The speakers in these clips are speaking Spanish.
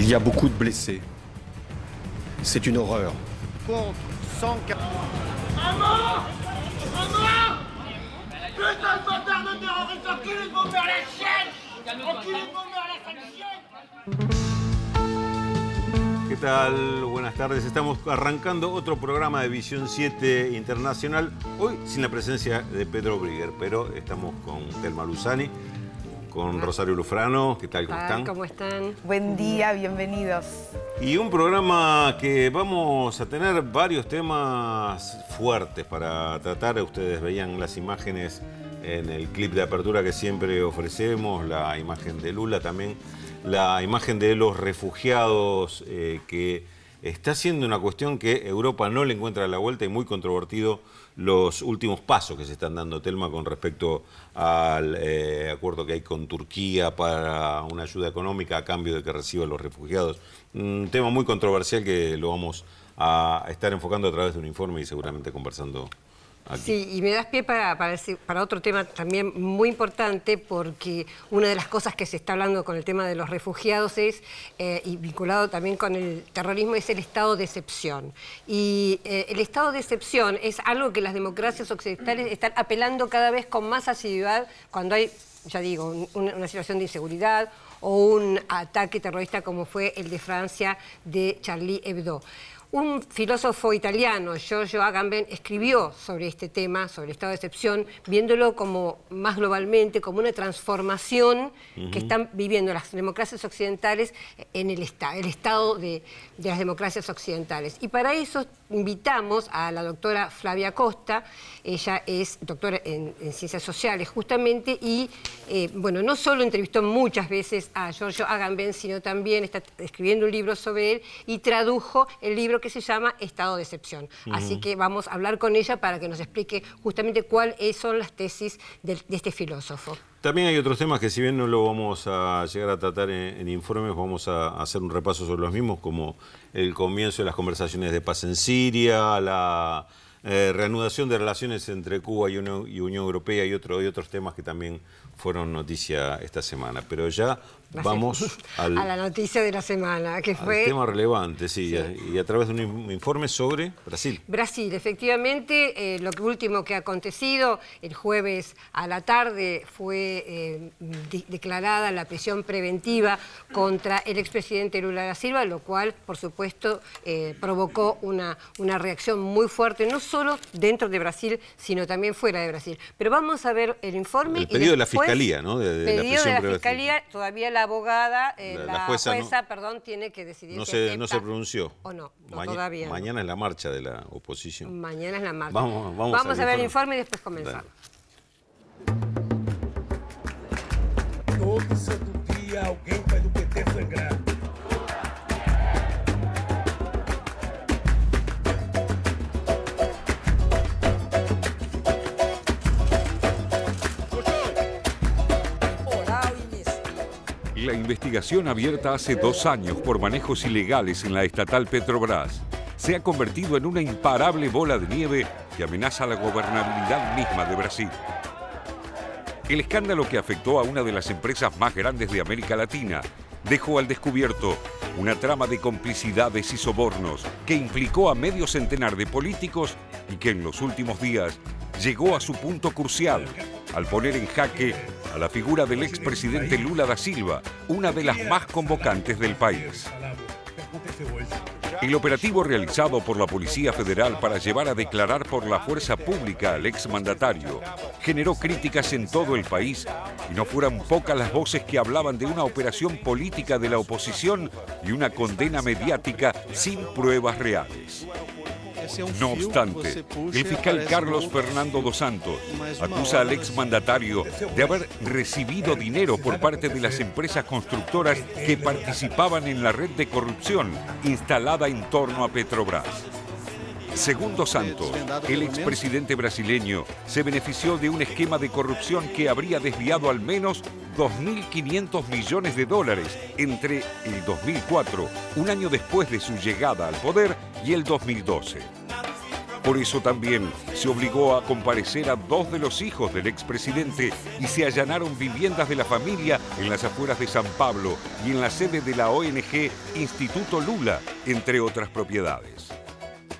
Il y a beaucoup de blessés. C'est une horreur. Contre 140... À mort! À mort! Putain de bâtard de terroriste! Enculé de vos mères la chienne! Enculé de vos mères la sale chienne! ¿Qué tal? Buenas tardes. Estamos arrancando otro programa de Visión 7 Internacional. Hoy sin la presencia de Pedro Brigger, pero estamos con Telma Luzani, con Rosario Lufrano. ¿Qué tal? ¿Cómo están? ¿Cómo están? Buen día, bienvenidos. Y un programa que vamos a tener varios temas fuertes para tratar. Ustedes veían las imágenes en el clip de apertura que siempre ofrecemos, la imagen de Lula, también la imagen de los refugiados, que está siendo una cuestión que Europa no le encuentra la vuelta y muy controvertido los últimos pasos que se están dando, Telma, con respecto al acuerdo que hay con Turquía para una ayuda económica a cambio de que reciba a los refugiados. Un tema muy controversial que lo vamos a estar enfocando a través de un informe y seguramente conversando aquí. Sí, y me das pie para otro tema también muy importante, porque una de las cosas que se está hablando con el tema de los refugiados es, y vinculado también con el terrorismo, es el estado de excepción. Y el estado de excepción es algo que las democracias occidentales están apelando cada vez con más asiduidad cuando hay, ya digo, una situación de inseguridad o un ataque terrorista como fue el de Francia de Charlie Hebdo. Un filósofo italiano, Giorgio Agamben, escribió sobre este tema, sobre el estado de excepción, viéndolo como más globalmente, como una transformación que están viviendo las democracias occidentales en el estado de las democracias occidentales. Y para eso invitamos a la doctora Flavia Costa. Ella es doctora en Ciencias Sociales, justamente, y bueno, no solo entrevistó muchas veces a Giorgio Agamben, sino también está escribiendo un libro sobre él y tradujo el libro que se llama Estado de Excepción. Así que vamos a hablar con ella para que nos explique justamente cuáles son las tesis de este filósofo. También hay otros temas que, si bien no lo vamos a llegar a tratar en informes, vamos a hacer un repaso sobre los mismos, como el comienzo de las conversaciones de paz en Siria, la reanudación de relaciones entre Cuba y Unión Europea y otros temas que también fueron noticia esta semana. Pero ya vamos a la noticia de la semana, que fue... El tema relevante, sí, y a través de un informe sobre Brasil. Brasil, efectivamente, lo último que ha acontecido, el jueves a la tarde fue declarada la prisión preventiva contra el expresidente Lula da Silva, lo cual, por supuesto, provocó una reacción muy fuerte, no solo dentro de Brasil, sino también fuera de Brasil. Pero vamos a ver el informe. El pedido de la Fiscalía, ¿no? Pedido de la Fiscalía, todavía la abogada, la jueza, no, perdón, tiene que decidir no si no se pronunció. o no, todavía no. Mañana es la marcha de la oposición. Mañana es la marcha. Vamos a ver el informe y después comenzamos. Todo santo dia alguém vai do PT sangrar. La investigación abierta hace 2 años por manejos ilegales en la estatal Petrobras se ha convertido en una imparable bola de nieve que amenaza la gobernabilidad misma de Brasil. El escándalo, que afectó a una de las empresas más grandes de América Latina, dejó al descubierto una trama de complicidades y sobornos que implicó a medio centenar de políticos y que en los últimos días llegó a su punto crucial al poner en jaque a la figura del expresidente Lula da Silva, una de las más convocantes del país. El operativo realizado por la Policía Federal para llevar a declarar por la fuerza pública al exmandatario generó críticas en todo el país, y no fueron pocas las voces que hablaban de una operación política de la oposición y una condena mediática sin pruebas reales. No obstante, el fiscal Carlos Fernando dos Santos acusa al exmandatario de haber recibido dinero por parte de las empresas constructoras que participaban en la red de corrupción instalada en torno a Petrobras. Según dos Santos, el expresidente brasileño se benefició de un esquema de corrupción que habría desviado al menos 2.500 millones de dólares entre el 2004, un año después de su llegada al poder, y el 2012. Por eso también se obligó a comparecer a 2 de los hijos del expresidente y se allanaron viviendas de la familia en las afueras de San Pablo y en la sede de la ONG Instituto Lula, entre otras propiedades.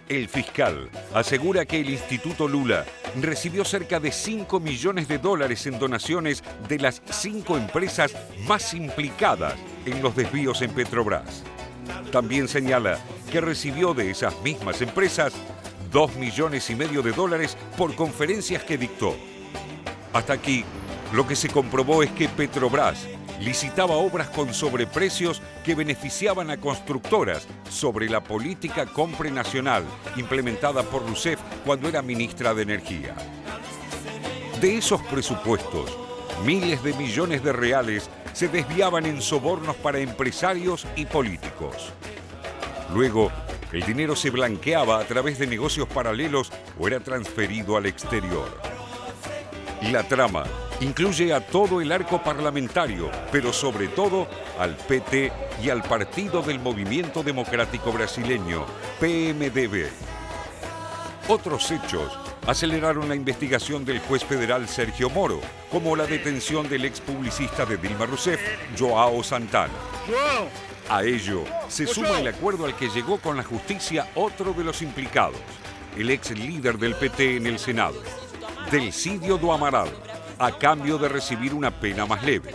El fiscal asegura que el Instituto Lula recibió cerca de $5 millones en donaciones de las 5 empresas más implicadas en los desvíos en Petrobras. También señala que recibió de esas mismas empresas $2,5 millones por conferencias que dictó. Hasta aquí, lo que se comprobó es que Petrobras licitaba obras con sobreprecios que beneficiaban a constructoras sobre la política Compre Nacional implementada por Rousseff cuando era ministra de Energía. De esos presupuestos, miles de millones de reales se desviaban en sobornos para empresarios y políticos. Luego, el dinero se blanqueaba a través de negocios paralelos o era transferido al exterior. La trama incluye a todo el arco parlamentario, pero sobre todo al PT y al Partido del Movimiento Democrático Brasileño, PMDB. Otros hechos aceleraron la investigación del juez federal Sergio Moro, como la detención del ex publicista de Dilma Rousseff, Joao Santana. A ello se suma el acuerdo al que llegó con la justicia otro de los implicados, el ex líder del PT en el Senado, Delcidio do Amaral, a cambio de recibir una pena más leve.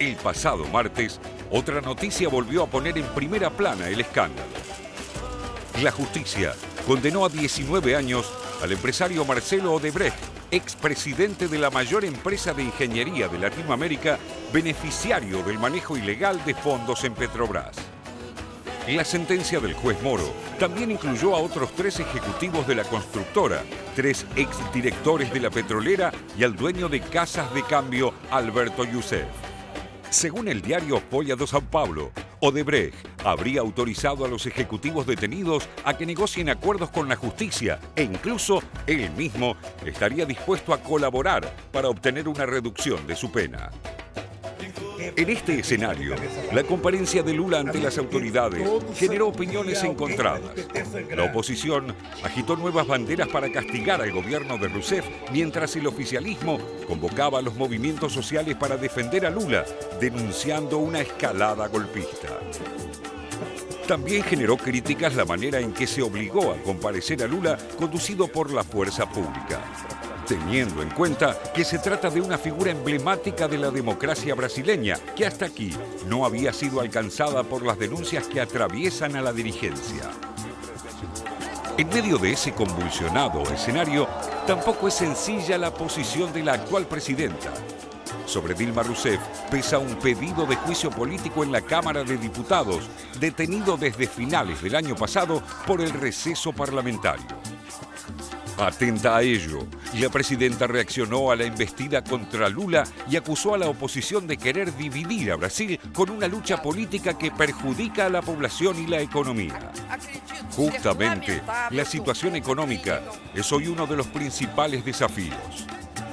El pasado martes, otra noticia volvió a poner en primera plana el escándalo. La justicia condenó a 19 años al empresario Marcelo Odebrecht, expresidente de la mayor empresa de ingeniería de Latinoamérica, beneficiario del manejo ilegal de fondos en Petrobras. La sentencia del juez Moro también incluyó a otros 3 ejecutivos de la constructora, 3 exdirectores de la petrolera y al dueño de casas de cambio, Alberto Youssef. Según el diario Folha de São Paulo, Odebrecht habría autorizado a los ejecutivos detenidos a que negocien acuerdos con la justicia e incluso él mismo estaría dispuesto a colaborar para obtener una reducción de su pena. En este escenario, la comparencia de Lula ante las autoridades generó opiniones encontradas. La oposición agitó nuevas banderas para castigar al gobierno de Rousseff, mientras el oficialismo convocaba a los movimientos sociales para defender a Lula, denunciando una escalada golpista. También generó críticas la manera en que se obligó a comparecer a Lula, conducido por la fuerza pública, teniendo en cuenta que se trata de una figura emblemática de la democracia brasileña, que hasta aquí no había sido alcanzada por las denuncias que atraviesan a la dirigencia. En medio de ese convulsionado escenario, tampoco es sencilla la posición de la actual presidenta. Sobre Dilma Rousseff pesa un pedido de juicio político en la Cámara de Diputados, detenido desde finales del año pasado por el receso parlamentario. Atenta a ello, la presidenta reaccionó a la embestida contra Lula y acusó a la oposición de querer dividir a Brasil con una lucha política que perjudica a la población y la economía. Justamente, la situación económica es hoy uno de los principales desafíos.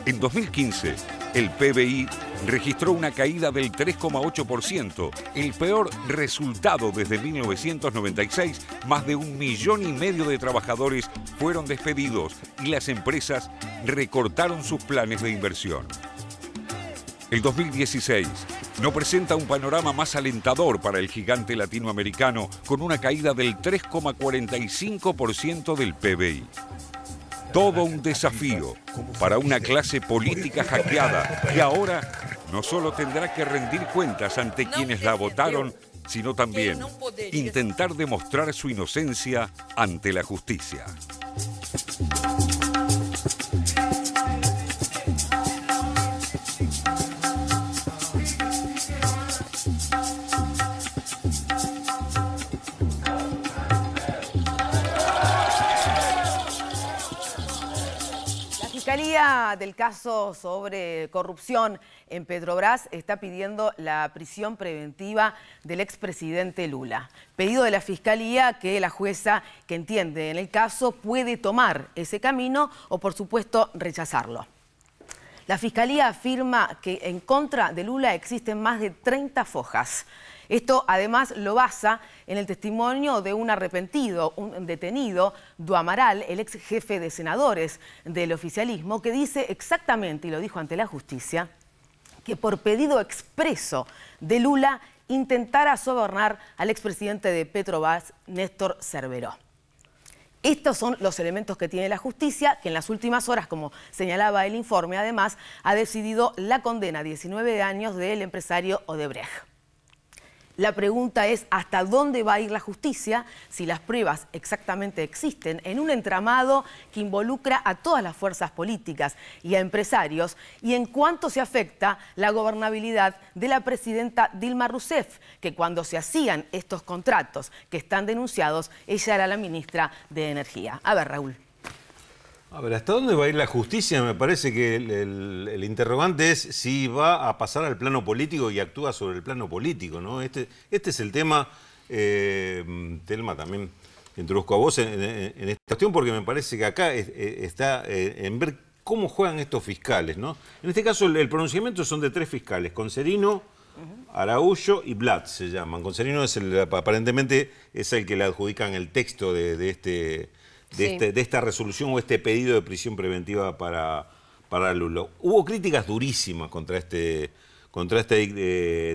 En 2015, el PBI registró una caída del 3,8%, el peor resultado desde 1996. Más de 1,5 millones de trabajadores fueron despedidos y las empresas recortaron sus planes de inversión. El 2016 no presenta un panorama más alentador para el gigante latinoamericano, con una caída del 3,45% del PBI. Todo un desafío para una clase política hackeada que ahora no solo tendrá que rendir cuentas ante quienes la votaron, sino también intentar demostrar su inocencia ante la justicia. La Fiscalía del caso sobre corrupción en Petrobras está pidiendo la prisión preventiva del expresidente Lula. Pedido de la Fiscalía que la jueza que entiende en el caso puede tomar ese camino o, por supuesto, rechazarlo. La Fiscalía afirma que en contra de Lula existen más de 30 fojas. Esto además lo basa en el testimonio de un arrepentido, un detenido, Du Amaral, el ex jefe de senadores del oficialismo, que dice exactamente, y lo dijo ante la justicia, que por pedido expreso de Lula intentara sobornar al expresidente de Petrobras, Néstor Cerveró. Estos son los elementos que tiene la justicia, que en las últimas horas, como señalaba el informe, además, ha decidido la condena a 19 años del empresario Odebrecht. La pregunta es hasta dónde va a ir la justicia si las pruebas exactamente existen en un entramado que involucra a todas las fuerzas políticas y a empresarios y en cuánto se afecta la gobernabilidad de la presidenta Dilma Rousseff, que cuando se hacían estos contratos que están denunciados, ella era la ministra de Energía. A ver, Raúl. A ver, ¿hasta dónde va a ir la justicia? Me parece que el interrogante es si va a pasar al plano político y actúa sobre el plano político, ¿no? Este es el tema, Telma, también introduzco a vos en esta cuestión, porque me parece que acá está en ver cómo juegan estos fiscales, ¿no? En este caso el pronunciamiento son de 3 fiscales, Concerino, Araújo y Blatt se llaman. Concerino es aparentemente es el que le adjudican el texto de esta resolución o este pedido de prisión preventiva para Lula. Hubo críticas durísimas contra este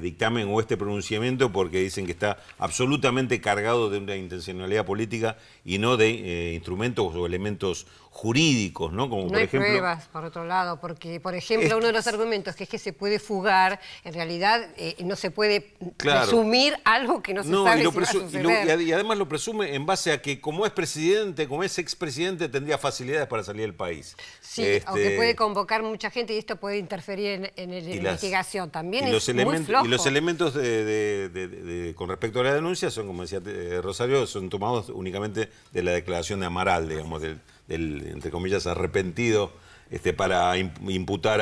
dictamen o este pronunciamiento porque dicen que está absolutamente cargado de una intencionalidad política y no de instrumentos o elementos jurídicos, ¿no? Como por ejemplo, hay pruebas, por otro lado, porque, por ejemplo, uno de los argumentos que es que se puede fugar, en realidad no se puede presumir algo que no se sabe si va a suceder. Y además lo presume en base a que como es presidente, como es expresidente, tendría facilidades para salir del país. Sí, aunque puede convocar mucha gente y esto puede interferir en la investigación. También es muy flojo. Y los elementos con respecto a la denuncia son, como decía Rosario, son tomados únicamente de la declaración de Amaral, digamos, del entre comillas, arrepentido para imputar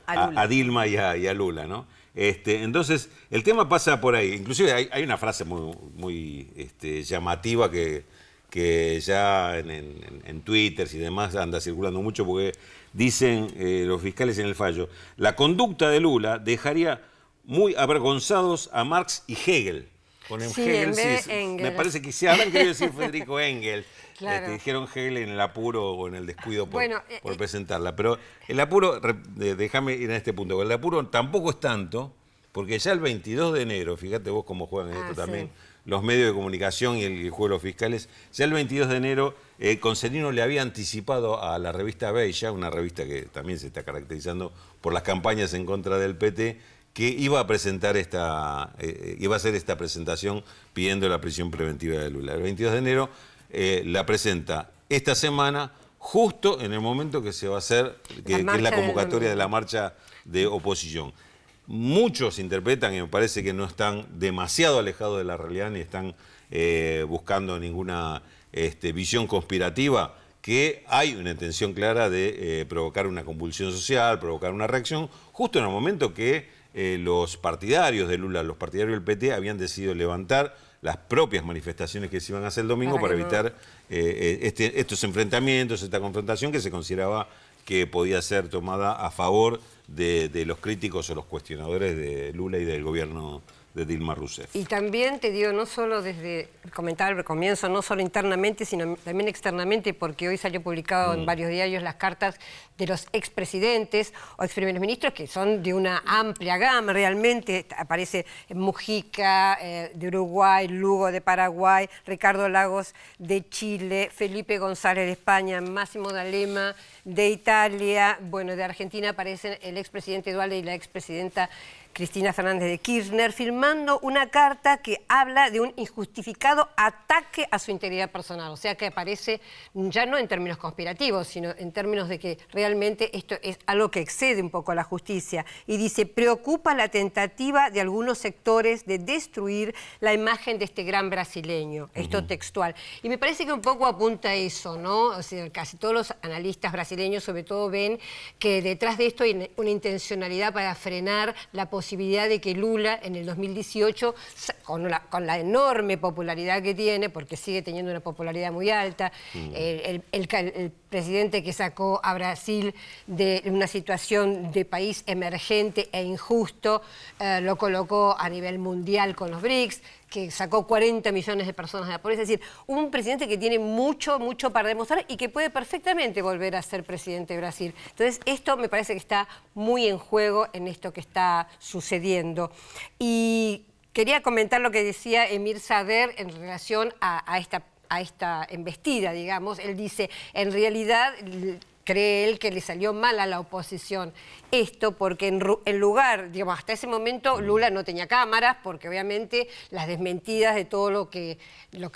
a Dilma y a Lula, ¿no? Entonces, el tema pasa por ahí. Inclusive hay una frase muy llamativa que ya en Twitter y demás anda circulando mucho porque dicen los fiscales en el fallo, la conducta de Lula dejaría muy avergonzados a Marx y Hegel. Ponen Hegel, Engels. Me parece que se habrán querido decir Federico Engels. Claro. Dijeron Hegel en el apuro o en el descuido por presentarla. Pero el apuro, déjame ir a este punto, el apuro tampoco es tanto, porque ya el 22 de enero, fíjate vos cómo juegan esto también, los medios de comunicación y el juego de los fiscales, ya el 22 de enero Concerino le había anticipado a la revista Bella, una revista que también se está caracterizando por las campañas en contra del PT, que iba a presentar iba a hacer esta presentación pidiendo la prisión preventiva de Lula. El 22 de enero la presenta esta semana, justo en el momento que se va a hacer, que es la convocatoria de la marcha de oposición. Muchos interpretan, y me parece que no están demasiado alejados de la realidad, ni están buscando ninguna visión conspirativa, que hay una intención clara de provocar una convulsión social, provocar una reacción, justo en el momento que los partidarios de Lula, los partidarios del PT, habían decidido levantar las propias manifestaciones que se iban a hacer el domingo para evitar estos enfrentamientos, esta confrontación que se consideraba que podía ser tomada a favor de los críticos o los cuestionadores de Lula y del gobierno de Dilma Rousseff. Y también te digo, no solo desde el comentario al comienzo, no solo internamente, sino también externamente, porque hoy salió publicado en varios diarios las cartas de los expresidentes o ex primeros ministros, que son de una amplia gama realmente. Aparece Mujica de Uruguay, Lugo de Paraguay, Ricardo Lagos de Chile, Felipe González de España, Máximo D'Alema de Italia, bueno, de Argentina aparecen el expresidente Dualde y la expresidenta Cristina Fernández de Kirchner, firmando una carta que habla de un injustificado ataque a su integridad personal. O sea que aparece ya no en términos conspirativos, sino en términos de que realmente esto es algo que excede un poco a la justicia. Y dice, preocupa la tentativa de algunos sectores de destruir la imagen de este gran brasileño. Esto textual. Y me parece que un poco apunta a eso, ¿no? O sea, casi todos los analistas brasileños sobre todo ven que detrás de esto hay una intencionalidad para frenar la posibilidad de que Lula en el 2018, con la enorme popularidad que tiene, porque sigue teniendo una popularidad muy alta, el presidente que sacó a Brasil de una situación de país emergente e injusto, lo colocó a nivel mundial con los BRICS, que sacó 40 millones de personas de la pobreza. Es decir, un presidente que tiene mucho para demostrar y que puede perfectamente volver a ser presidente de Brasil. Entonces, esto me parece que está muy en juego en esto que está sucediendo. Y quería comentar lo que decía Emir Sader en relación a esta embestida, digamos. Él dice, en realidad cree él que le salió mal a la oposición esto, porque en lugar, digamos, hasta ese momento Lula no tenía cámaras, porque obviamente las desmentidas de todo lo que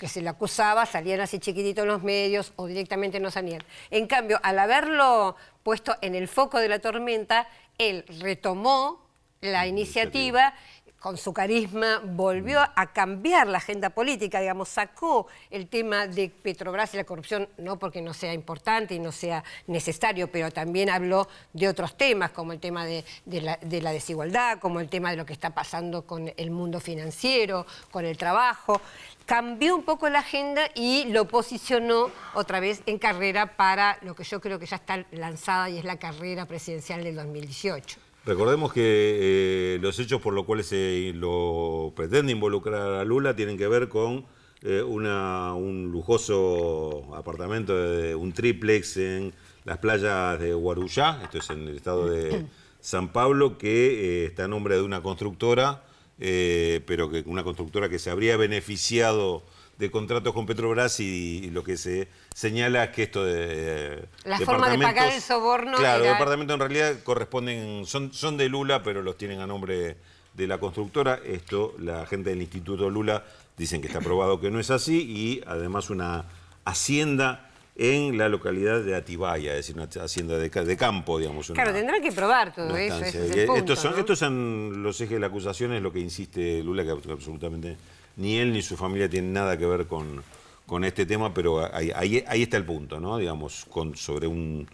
se le acusaba salían así chiquititos en los medios o directamente no salían. En cambio, al haberlo puesto en el foco de la tormenta, él retomó la iniciativa, con su carisma, volvió a cambiar la agenda política, digamos, sacó el tema de Petrobras y la corrupción, no porque no sea importante y no sea necesario, pero también habló de otros temas, como el tema de la desigualdad, como el tema de lo que está pasando con el mundo financiero, con el trabajo. Cambió un poco la agenda y lo posicionó otra vez en carrera para lo que yo creo que ya está lanzada y es la carrera presidencial del 2018. Recordemos que los hechos por los cuales se lo pretende involucrar a Lula tienen que ver con un lujoso apartamento, un triplex en las playas de Guarujá, esto es en el estado de San Pablo, que está a nombre de una constructora, pero que una constructora que se habría beneficiado de contratos con Petrobras y lo que se señala es que esto de la forma de pagar el soborno. Claro, los departamentos en realidad corresponden, son de Lula, pero los tienen a nombre de la constructora. Esto, la gente del Instituto Lula dicen que está probado que no es así, y además una hacienda en la localidad de Atibaya, es decir, una hacienda de campo, digamos. Claro, tendrán que probar todo eso, ese es el punto, estos son los ejes de la acusación, es lo que insiste Lula, que absolutamente ni él ni su familia tienen nada que ver con este tema, pero ahí está el punto, ¿no? Digamos, sobre un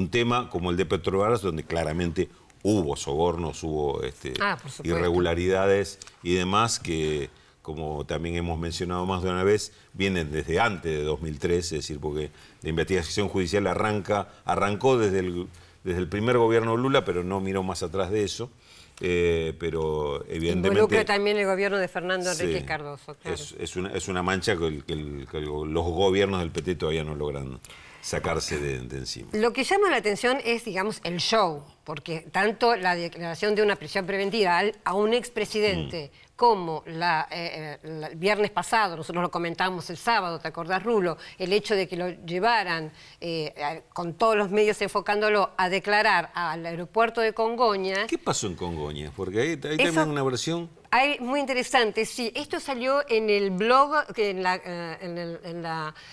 tema como el de Petrobras, donde claramente hubo sobornos, hubo irregularidades y demás que, como también hemos mencionado más de una vez, vienen desde antes de 2003, es decir, porque la investigación judicial arrancó desde el primer gobierno Lula, pero no miró más atrás de eso. Pero evidentemente involucra también el gobierno de Fernando Enrique Cardoso, claro. Es una mancha que los gobiernos del PT todavía no logran sacarse de encima. Lo que llama la atención es, digamos, el show, porque tanto la declaración de una prisión preventiva a un expresidente como el viernes pasado, nosotros lo comentamos el sábado, ¿te acordás, Rulo? El hecho de que lo llevaran con todos los medios enfocándolo a declarar al aeropuerto de Congonhas. ¿Qué pasó en Congonhas? Porque ahí también una versión... Muy interesante, sí. Esto salió en el blog, en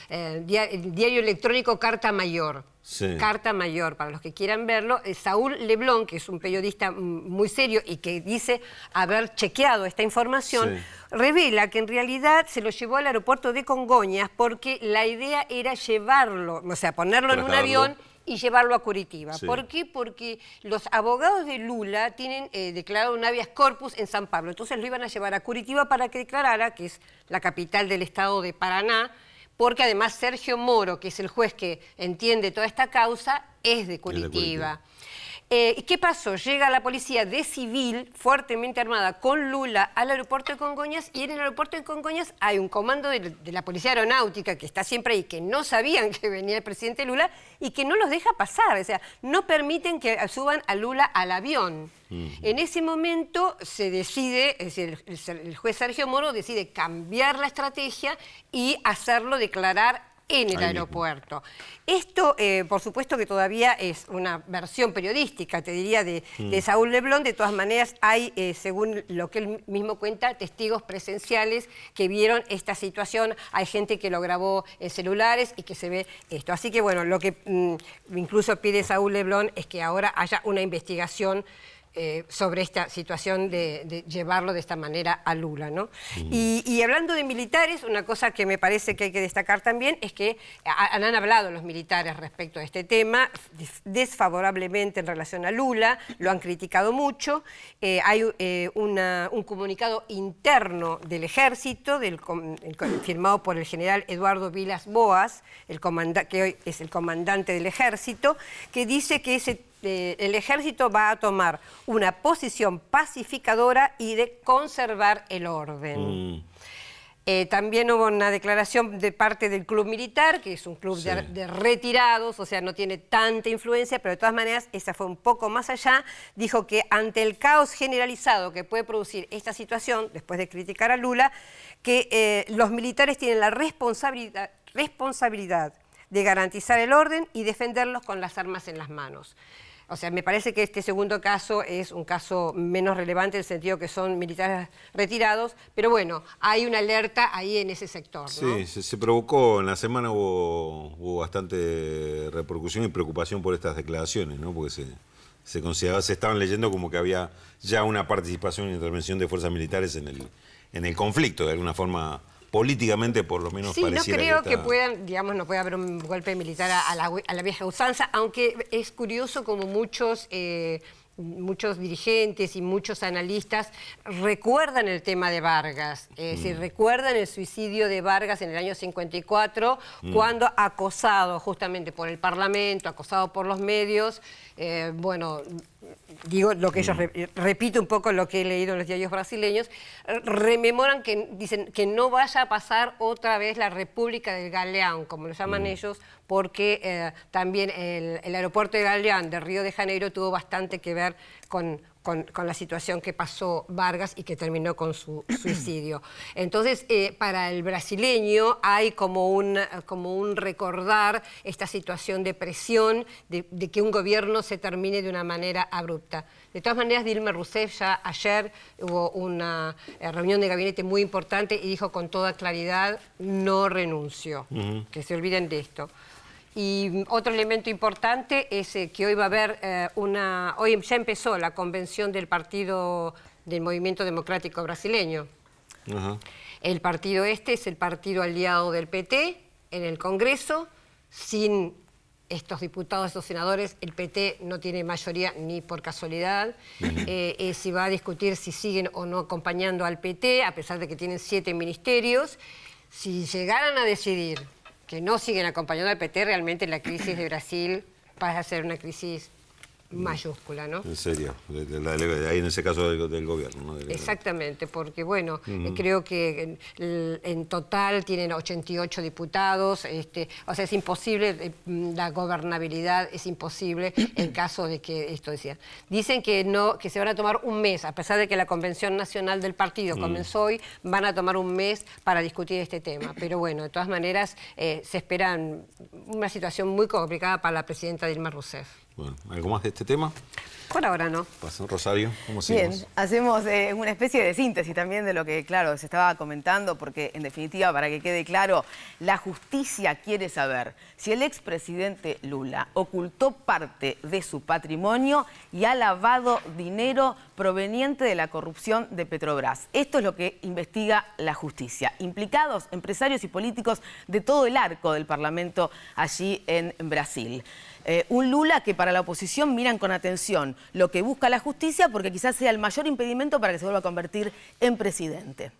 el diario electrónico Carta Mayor. Sí. Carta Mayor, para los que quieran verlo. Saúl Leblon, que es un periodista muy serio y que dice haber chequeado esta información, revela que en realidad se lo llevó al aeropuerto de Congonhas porque la idea era llevarlo, o sea, ponerlo en un avión y llevarlo a Curitiba. Sí. ¿Por qué? Porque los abogados de Lula tienen declarado un habeas corpus en San Pablo. Entonces lo iban a llevar a Curitiba para que declarara, que es la capital del estado de Paraná, porque además Sergio Moro, que es el juez que entiende toda esta causa, es de Curitiba. ¿Qué pasó? Llega la policía de civil, fuertemente armada, con Lula al aeropuerto de Congonhas, y en el aeropuerto de Congonhas hay un comando de la Policía Aeronáutica que está siempre ahí, que no sabían que venía el presidente Lula y que no los deja pasar, o sea, no permiten que suban a Lula al avión. En ese momento se decide, es decir, el juez Sergio Moro decide cambiar la estrategia y hacerlo declarar en el aeropuerto. Esto, por supuesto que todavía es una versión periodística, te diría, de Saúl Leblon. De todas maneras, hay, según lo que él mismo cuenta, testigos presenciales que vieron esta situación. Hay gente que lo grabó en celulares y que se ve esto. Así que, bueno, lo que incluso pide Saúl Leblon es que ahora haya una investigación sobre esta situación de llevarlo de esta manera a Lula, ¿no? Y hablando de militares, una cosa que me parece que hay que destacar también es que han hablado los militares respecto a este tema, desfavorablemente en relación a Lula, lo han criticado mucho. Hay un comunicado interno del ejército, firmado por el general Eduardo Vilas Boas, que hoy es el comandante del ejército, que dice que el ejército va a tomar una posición pacificadora y de conservar el orden. También hubo una declaración de parte del club militar, que es un club de retirados, o sea, no tiene tanta influencia, pero de todas maneras esa fue un poco más allá. Dijo que ante el caos generalizado que puede producir esta situación, después de criticar a Lula, que los militares tienen la responsabilidad de garantizar el orden y defenderlos con las armas en las manos. O sea, me parece que este segundo caso es un caso menos relevante en el sentido que son militares retirados, pero bueno, hay una alerta ahí en ese sector, ¿no? Sí, se provocó, en la semana hubo bastante repercusión y preocupación por estas declaraciones, ¿no? Porque se estaban leyendo como que había ya una participación e intervención de fuerzas militares en el conflicto, de alguna forma. Políticamente, por lo menos, pareciera no creo que puedan, digamos, no puede haber un golpe militar a la vieja usanza, aunque es curioso como muchos dirigentes y muchos analistas recuerdan el tema de Vargas, recuerdan el suicidio de Vargas en el año 54, cuando acosado justamente por el Parlamento, acosado por los medios, bueno, digo lo que ellos, repito un poco lo que he leído en los diarios brasileños, rememoran que dicen que no vaya a pasar otra vez la República del Galeão, como lo llaman ellos, porque también el aeropuerto de Galeão de Río de Janeiro tuvo bastante que ver con la situación que pasó Vargas y que terminó con su suicidio. Entonces, para el brasileño hay como un recordar esta situación de presión, de que un gobierno se termine de una manera abrupta. De todas maneras, Dilma Rousseff ya ayer hubo una reunión de gabinete muy importante y dijo con toda claridad, no renunció, que se olviden de esto. Y otro elemento importante es que hoy va a haber hoy ya empezó la convención del partido del Movimiento Democrático Brasileño. El partido este es el partido aliado del PT en el Congreso. Sin estos diputados, estos senadores, el PT no tiene mayoría ni por casualidad. Se va a discutir si siguen o no acompañando al PT, a pesar de que tienen 7 ministerios. Si llegaran a decidir que no siguen acompañando al PT, realmente la crisis de Brasil pasa a ser una crisis mayúscula, ¿no? En serio, ahí en ese caso del gobierno, ¿no? Exactamente, porque bueno, creo que en total tienen 88 diputados, o sea, es imposible, la gobernabilidad es imposible en caso de que esto decía. Dicen que no, que se van a tomar un mes, a pesar de que la Convención Nacional del Partido comenzó hoy, van a tomar un mes para discutir este tema. Pero bueno, de todas maneras, se espera una situación muy complicada para la presidenta Dilma Rousseff. Bueno, ¿algo más de este tema? Por ahora no. Pasó Rosario, ¿cómo seguimos? Bien, hacemos una especie de síntesis también de lo que, claro, se estaba comentando, porque en definitiva, para que quede claro, la justicia quiere saber si el expresidente Lula ocultó parte de su patrimonio y ha lavado dinero proveniente de la corrupción de Petrobras. Esto es lo que investiga la justicia. Implicados empresarios y políticos de todo el arco del Parlamento allí en Brasil. Un Lula que para la oposición miran con atención lo que busca la justicia porque quizás sea el mayor impedimento para que se vuelva a convertir en presidente.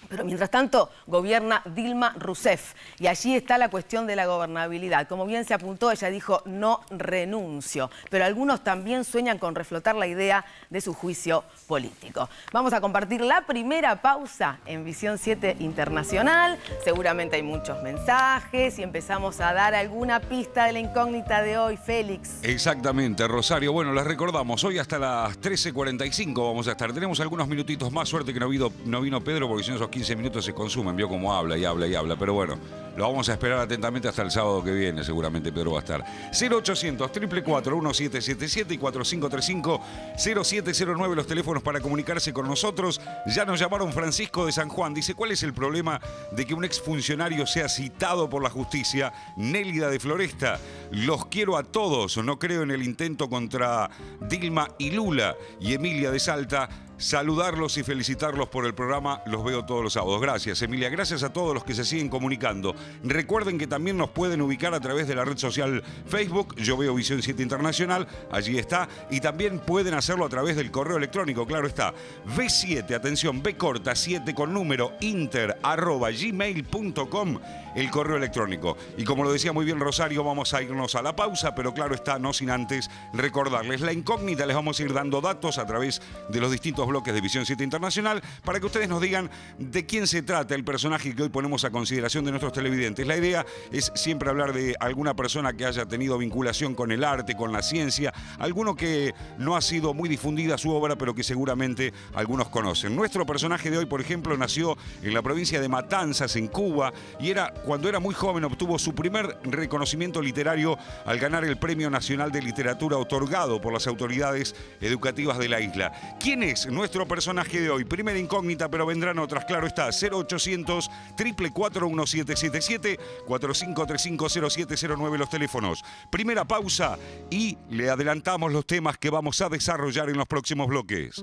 Pero mientras tanto gobierna Dilma Rousseff y allí está la cuestión de la gobernabilidad. Como bien se apuntó, ella dijo no renuncio, pero algunos también sueñan con reflotar la idea de su juicio político. Vamos a compartir la primera pausa en Visión 7 Internacional. Seguramente hay muchos mensajes y empezamos a dar alguna pista de la incógnita de hoy, Félix. Exactamente, Rosario. Bueno, les recordamos, hoy hasta las 13:45 vamos a estar. Tenemos algunos minutitos más, suerte que no vino Pedro, porque si no esos 15 minutos se consumen, vio cómo habla y habla y habla, pero bueno, lo vamos a esperar atentamente hasta el sábado que viene, seguramente Pedro va a estar. 0800 444 1777 y 4535 0709 los teléfonos para comunicarse con nosotros. Ya nos llamaron Francisco de San Juan, dice, ¿cuál es el problema de que un exfuncionario sea citado por la justicia? Nélida de Floresta. Los quiero a todos. No creo en el intento contra Dilma y Lula. Y Emilia de Salta, saludarlos y felicitarlos por el programa. Los veo todos los sábados. Gracias, Emilia. Gracias a todos los que se siguen comunicando. Recuerden que también nos pueden ubicar a través de la red social Facebook. Yo veo Visión 7 Internacional. Allí está. Y también pueden hacerlo a través del correo electrónico. Claro está. B7, atención, B corta 7 con número inter@gmail.com. El correo electrónico. Y como lo decía muy bien Rosario, vamos a irnos a la pausa, pero claro está, no sin antes recordarles la incógnita. Les vamos a ir dando datos a través de los distintos bloques de Visión 7 Internacional para que ustedes nos digan de quién se trata el personaje que hoy ponemos a consideración de nuestros televidentes. La idea es siempre hablar de alguna persona que haya tenido vinculación con el arte, con la ciencia, alguno que no ha sido muy difundida su obra, pero que seguramente algunos conocen. Nuestro personaje de hoy, por ejemplo, nació en la provincia de Matanzas, en Cuba, y cuando era muy joven obtuvo su primer reconocimiento literario al ganar el Premio Nacional de Literatura otorgado por las autoridades educativas de la isla. ¿Quién es nuestro personaje de hoy? Primera incógnita, pero vendrán otras, claro está. 0800 444 1777 45350709 los teléfonos. Primera pausa y le adelantamos los temas que vamos a desarrollar en los próximos bloques.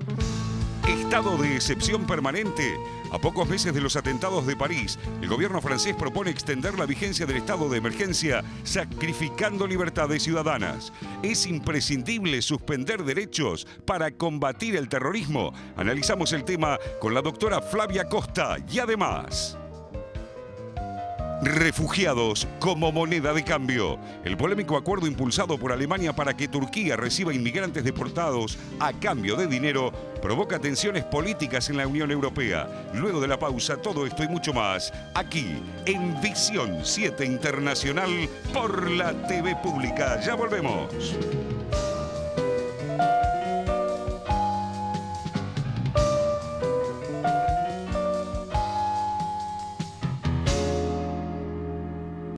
Estado de excepción permanente. A pocos meses de los atentados de París, el gobierno francés propone extender la vigencia del estado de emergencia, sacrificando libertades ciudadanas. ¿Es imprescindible suspender derechos para combatir el terrorismo? Analizamos el tema con la doctora Flavia Costa y además... Refugiados como moneda de cambio. El polémico acuerdo impulsado por Alemania para que Turquía reciba inmigrantes deportados a cambio de dinero provoca tensiones políticas en la Unión Europea. Luego de la pausa, todo esto y mucho más, aquí en Visión 7 Internacional por la TV Pública. Ya volvemos.